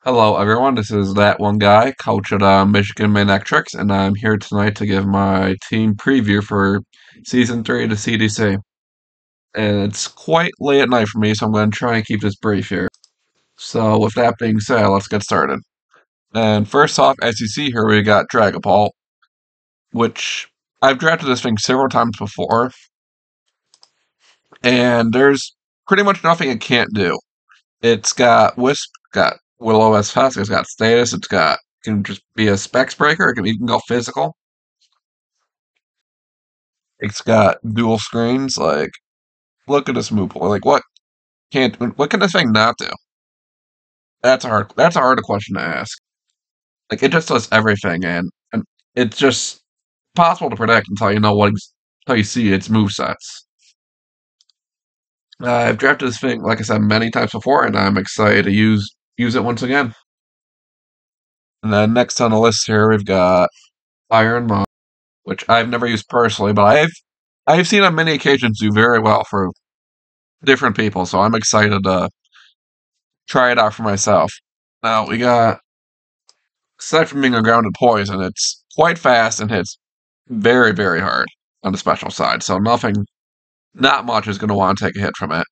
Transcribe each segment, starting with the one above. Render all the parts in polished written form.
Hello, everyone. This is that one guy, coach at Michigan Manectrics, and I'm here tonight to give my team preview for season 3 of the CDC. And it's quite late at night for me, so I'm going to try and keep this brief here. So, with that being said, let's get started. And first off, as you see here, we got Dragapult, which I've drafted this thing several times before, and there's pretty much nothing it can't do. It's got Wisp, got Will-O-Wisp Fest, it's got Status, it's got can just be a specs breaker, it can even go physical. It's got dual screens, like look at this move pool. Like what can this thing not do? That's a hard question to ask. Like it just does everything and it's just possible to predict until you see its move sets. I've drafted this thing, like I said, many times before, and I'm excited to use it once again. And then next on the list here, we've got Iron Mom, which I've never used personally, but I've seen on many occasions do very well for different people. So I'm excited to try it out for myself. Now we got, aside from being a grounded poison, it's quite fast and hits very, very hard on the special side. So not much is going to want to take a hit from it.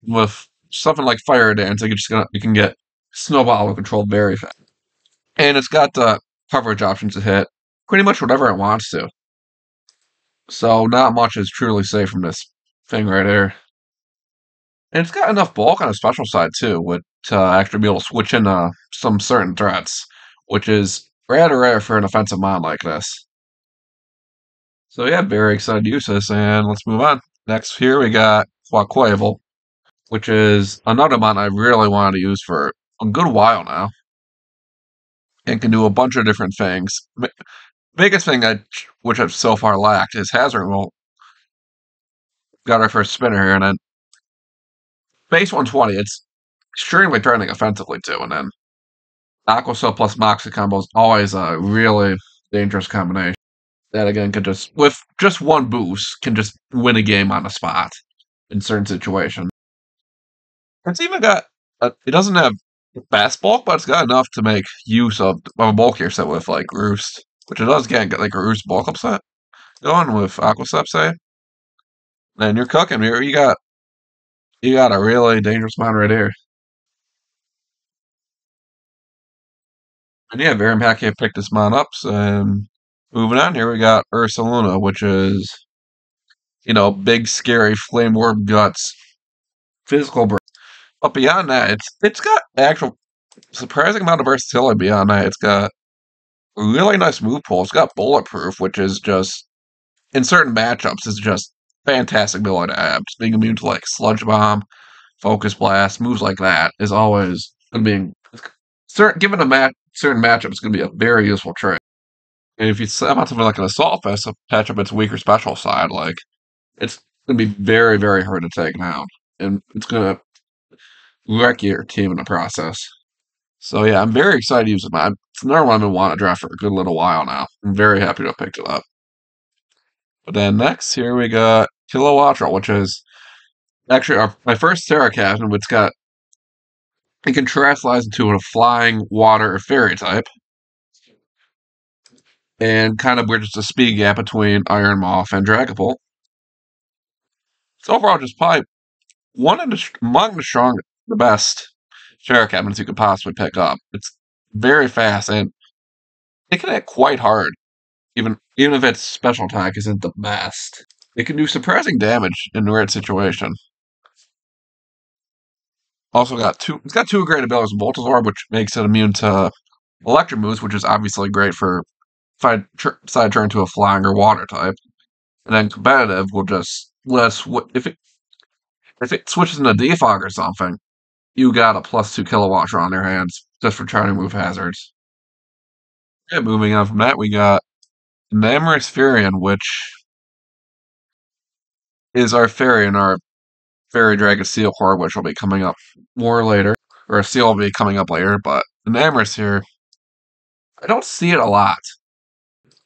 With something like Fire Dance, you can get Snowball controlled very fast. And it's got the coverage options to hit pretty much whatever it wants to. So not much is truly safe from this thing right here. And it's got enough bulk on the special side too, to actually be able to switch in some certain threats, which is rather rare for an offensive mon like this. So yeah, very excited to use this, and let's move on. Next here we got Quaquavel, which is another mon I really wanted to use for a good while now, and can do a bunch of different things. Biggest thing which I've so far lacked is Hazard Removal. Got our first spinner here, and then base 120. It's extremely threatening offensively too, and then Aqua Cell plus Moxie combo is always a really dangerous combination. That again could just with just one boost can just win a game on the spot in certain situations. It's even got it doesn't have fast bulk, but it's got enough to make use of a bulkier set with like Roost, which it does get like a Roost bulk up set going with Aqua Step, say. Then you're cooking here. You got a really dangerous mon right here. And yeah, very happy I picked this mon up. And moving on here, we got Ursaluna, which is big, scary, flame orb guts, physical break. But beyond that, it's got actual surprising amount of versatility beyond that. It's got a really nice move pool. It's got bulletproof, which is just in certain matchups is just fantastic ability to have. Just being immune to like sludge bomb, focus blast, moves like that is always gonna be given certain matchup, it's gonna be a very useful trait. And if you set out something like an assault vest to patch up its weaker special side, like it's gonna be very, very hard to take down. And it's gonna wreck your team in the process. So yeah, I'm very excited to use it. It's another one I've been wanting to draft for a good little while now. I'm very happy to have picked it up. But then next here we got Kilowattrel, which is actually my first Terracasm, which it can terrestrialize into a flying, water, or fairy type. And kind of bridges the speed gap between Iron Moth and Dragapult. So overall, just probably among the best Terra cabinets you could possibly pick up. It's very fast and it can hit quite hard, even if its special attack isn't the best. It can do surprising damage in the right situation. Also it's got two great abilities, Voltazor, which makes it immune to electric moves, which is obviously great for if I decide to turn into a flying or water type. And then competitive will just if it switches into defog or something, you got a +2 kilowatt on their hands just for trying to move hazards. Yeah, moving on from that, we got Namorous Furion, which is our fairy in our Fairy Dragon Seal Core, which will be coming up more later. Or a seal will be coming up later, but Namorous here, I don't see it a lot.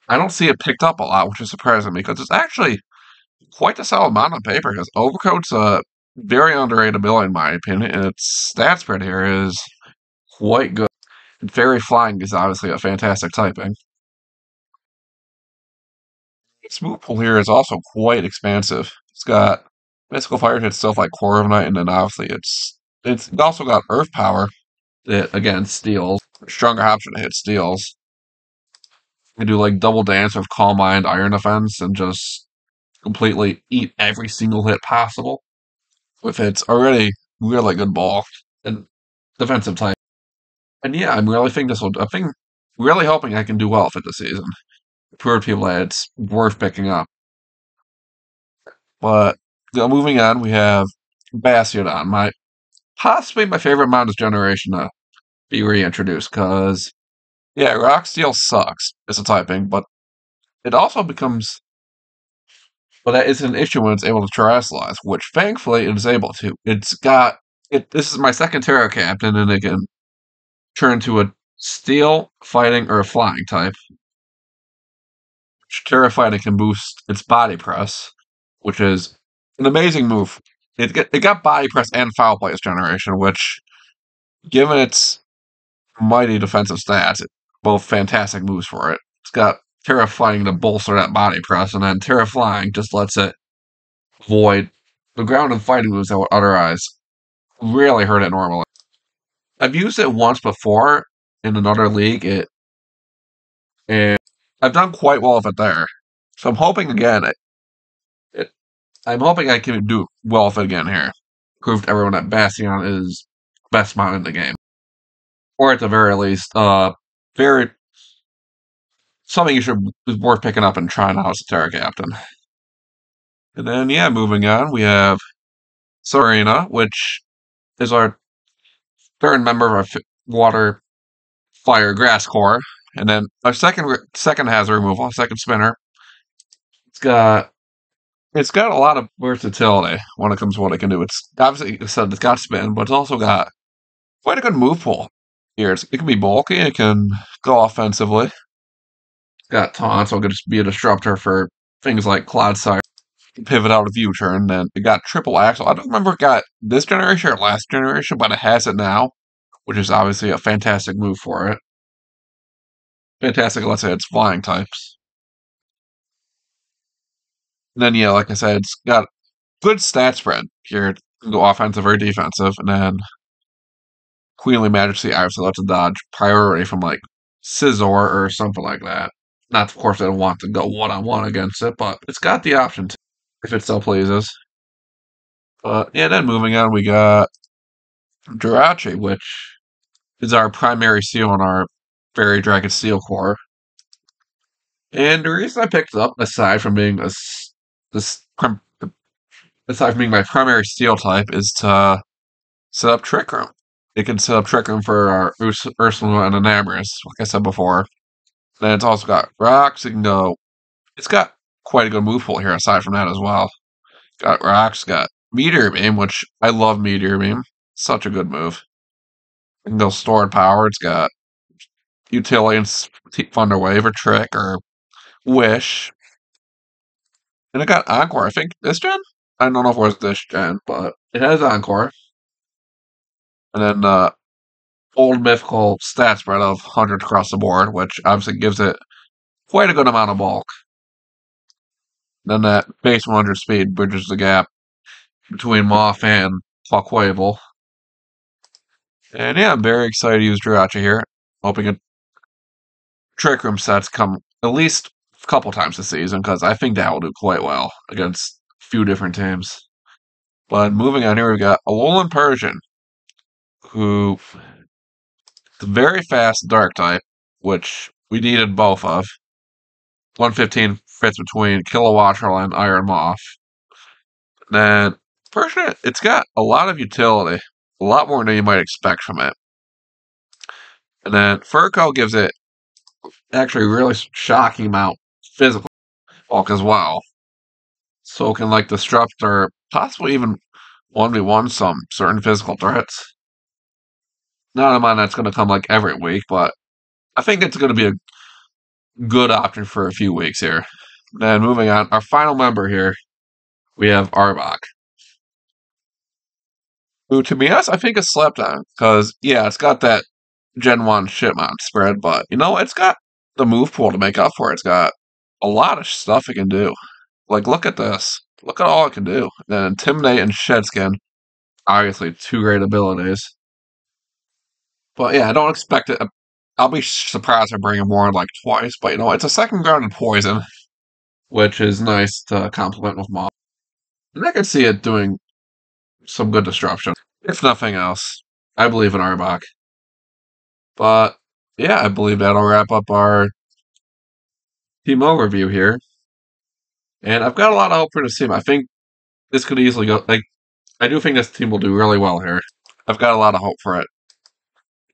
I don't see it picked up a lot, which is surprising me because it's actually quite a solid amount on paper because Overcoat's very underrated ability in my opinion, and its stat spread here is quite good. And Fairy Flying is obviously a fantastic typing. Its move pool here is also quite expansive. It's got Mystical Fire hits stuff like Core of Night, and then obviously it's also got Earth Power that again steals. Stronger option to hit steals. You can do like double dance with Calm Mind, Iron Defense, and just completely eat every single hit possible with its already really good ball and defensive type. And yeah, I'm really think this will. I think really hoping I can do well with it this season. Prove to people that it's worth picking up. But moving on, we have Bastiodon, my possibly my favorite Mountains generation to be reintroduced. Because yeah, Rock Steel sucks as a typing, but it also becomes. But that is an issue when it's able to terrestrialize, which thankfully it is able to. It's got it. This is my second Terra Captain, and it can turn to a Steel, Fighting, or a Flying type. Terra Fighting can boost its body press, which is an amazing move. It got body press and foul play this generation, which, given its mighty defensive stats, both fantastic moves for it. It's got Terra Fighting to bolster that body press, and then Terra Flying just lets it avoid the ground and fighting moves that would otherwise really hurt it normally. I've used it once before in another league, and I've done quite well with it there. So I'm hoping again. It I'm hoping I can do well with it again here. Prove to everyone that Bastion is best mount in the game, or at the very least, very something you should is worth picking up and trying out as a Terra Captain. And then yeah, moving on, we have Serena, which is our third member of our water, fire, grass core, and then our second hazard removal, second spinner. It's got it's got a lot of versatility when it comes to what it can do. It's obviously said it's got spin, but it's also got quite a good move pool here. It can be bulky, it can go offensively. It's got taunt, so it could just be a disruptor for things like Cloud Sire, pivot out of U-turn. Then it got triple axle. I don't remember if it got this generation or last generation, but it has it now, which is obviously a fantastic move for it. Fantastic, let's say it's flying types. And then yeah, like I said, it's got good stat spread here. It can go offensive or defensive, and then Queenly Majesty obviously lets it dodge priority from like Scizor or something like that. Not, of course, I don't want to go one on one against it, but it's got the option to, if it so pleases. But yeah, then moving on, we got Jirachi, which is our primary seal in our Fairy Dragon Steel core. And the reason I picked it up, aside from being this aside from being my primary steel type, is to set up Trick Room. It can set up Trick Room for our Ursula and Enamorus, like I said before. Then it's also got rocks. It can go. It's got quite a good move pool here. Aside from that as well, got rocks. Got Meteor Beam, which I love. Meteor Beam, such a good move. It can go stored power. It's got utility and Thunder Wave or Trick or Wish, and it got Encore. I think this gen. I don't know if it was this gen, but it has Encore. And then old mythical stat spread of 100 across the board, which obviously gives it quite a good amount of bulk. Then that base 100 speed bridges the gap between Moth and Fuckwavel. And yeah, I'm very excited to use Jirachi here. Hoping a Trick Room sets come at least a couple times this season, because I think that will do quite well against a few different teams. But moving on here, we've got Alolan Persian, who is very fast Dark type, which we needed both of. 115 fits between Kilowattrel and Iron Moth. Then Persian, it's got a lot of utility, a lot more than you might expect from it. And then Furco gives it actually really shocking amount physical bulk as well. So it can like disrupt or possibly even 1v1 some certain physical threats. Not a mind that's going to come like every week, but I think it's going to be a good option for a few weeks here. Then moving on, our final member here, we have Arbok. Who, to be honest, I think it's slept on. Because, yeah, it's got that Gen 1 Shipmon spread, but, it's got the move pool to make up for it. It's got a lot of stuff it can do. Like, look at this. Look at all it can do. And Intimidate and Shedskin, obviously, two great abilities. But yeah, I don't expect it. I'll be surprised if I bring him more like twice, but it's a second grounded poison, which is nice to complement with Moth. And I can see it doing some good disruption. If nothing else, I believe in Arbok. But yeah, I believe that'll wrap up our team overview here. And I've got a lot of hope for this team. I think this could easily go. Like, I do think this team will do really well here. I've got a lot of hope for it.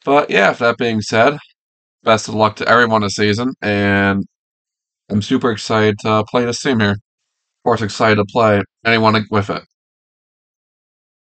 But yeah, if that being said, best of luck to everyone this season, and I'm super excited to play this team here. Of course, excited to play anyone with it.